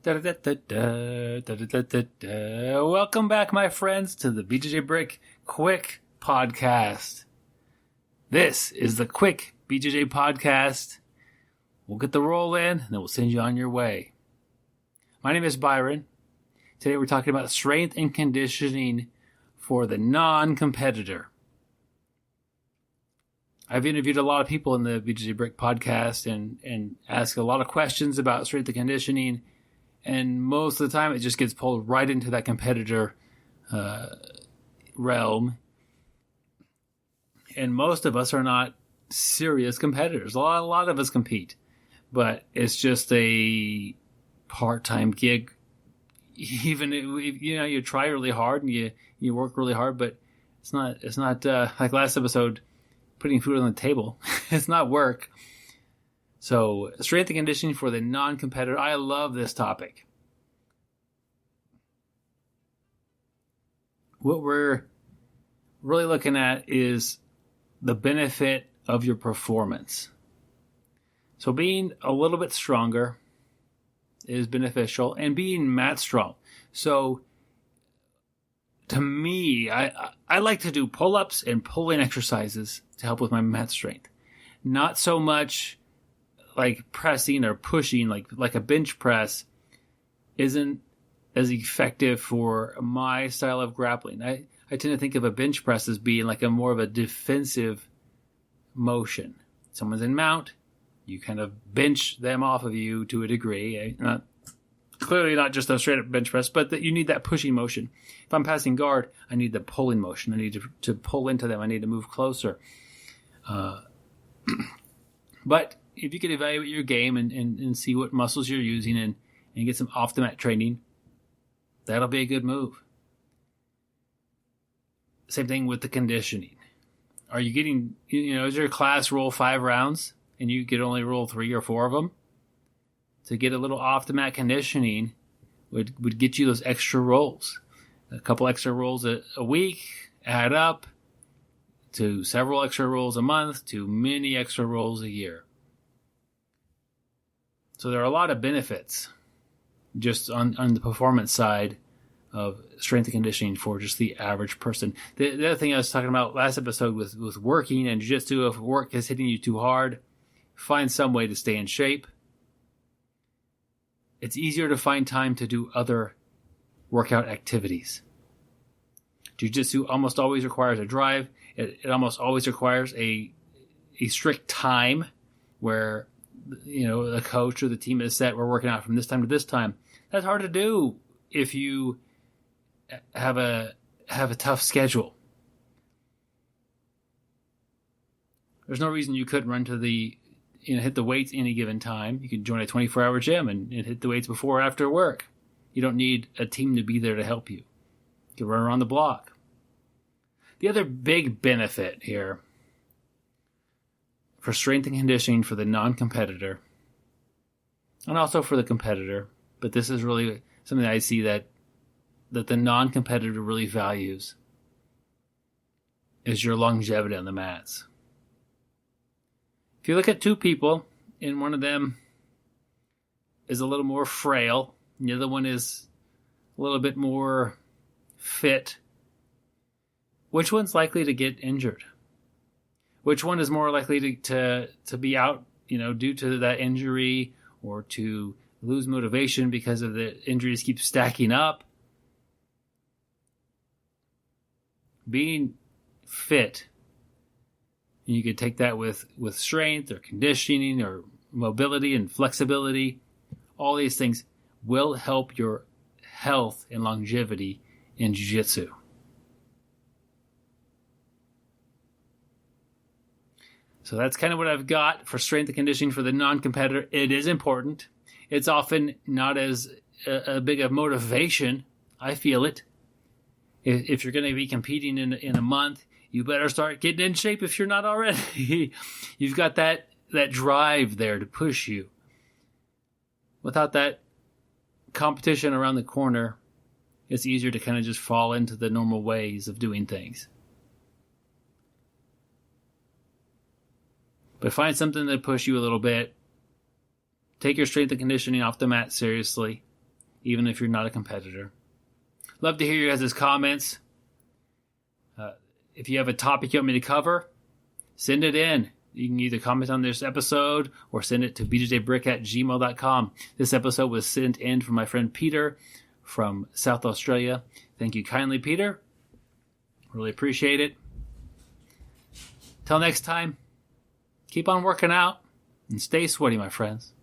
Welcome back, my friends, to the BjjBrick Quick Podcast. This is the Quick BJJ Podcast. We'll get the roll in, and then we'll send you on your way. My name is Byron. Today we're talking about strength and conditioning for the non-competitor. I've interviewed a lot of people in the BjjBrick Podcast and asked a lot of questions about strength and conditioning. And most of the time, it just gets pulled right into that competitor realm. And most of us are not serious competitors. A lot of us compete. But it's just a part-time gig. Even if, you try really hard and you work really hard, but it's not like last episode, putting food on the table. It's not work. So, strength and conditioning for the non-competitor. I love this topic. What we're really looking at is the benefit of your performance. So, being a little bit stronger is beneficial, and being mat strong. So, to me, I like to do pull-ups and pulling exercises to help with my mat strength. Not so much like pressing or pushing, like a bench press isn't as effective for my style of grappling. I tend to think of a bench press as being like a more of a defensive motion. Someone's in mount, you kind of bench them off of you to a degree. Clearly not just a straight up bench press, but that you need that pushing motion. If I'm passing guard, I need the pulling motion. I need to pull into them. I need to move closer. But if you can evaluate your game and see what muscles you're using and get some off-the-mat training, that'll be a good move. Same thing with the conditioning. Are you getting, is your class roll 5 rounds and you could only roll 3 or 4 of them? To get a little off-the-mat conditioning would get you those extra rolls. A couple extra rolls a week add up to several extra rolls a month to many extra rolls a year. So there are a lot of benefits just on the performance side of strength and conditioning for just the average person. The other thing I was talking about last episode with working and jiu-jitsu, if work is hitting you too hard, find some way to stay in shape. It's easier to find time to do other workout activities. Jiu-jitsu almost always requires a drive. It almost always requires a strict time where the coach or the team is set. We're working out from this time to this time. That's hard to do if you have a tough schedule. There's no reason you couldn't run to hit the weights any given time. You can join a 24-hour gym and hit the weights before or after work. You don't need a team to be there to help you. You can run around the block. The other big benefit here for strength and conditioning for the non-competitor, and also for the competitor, but this is really something I see that the non-competitor really values, is your longevity on the mats. If you look at 2 people, and one of them is a little more frail, and the other one is a little bit more fit, which one's likely to get injured? Which one is more likely to be out, due to that injury, or to lose motivation because of the injuries keep stacking up? Being fit, and you could take that with strength or conditioning or mobility and flexibility. All these things will help your health and longevity in jiu-jitsu. So that's kind of what I've got for strength and conditioning for the non-competitor. It is important. It's often not as a big of motivation. I feel it. If you're going to be competing in a month, you better start getting in shape if you're not already. You've got that drive there to push you. Without that competition around the corner, it's easier to kind of just fall into the normal ways of doing things. But find something to push you a little bit. Take your strength and conditioning off the mat seriously. even if you're not a competitor. Love to hear your guys' comments. If you have a topic you want me to cover, send it in. You can either comment on this episode or send it to BjjBrick@gmail.com. This episode was sent in from my friend Peter from South Australia. Thank you kindly, Peter. Really appreciate it. Till next time, keep on working out and stay sweaty, my friends.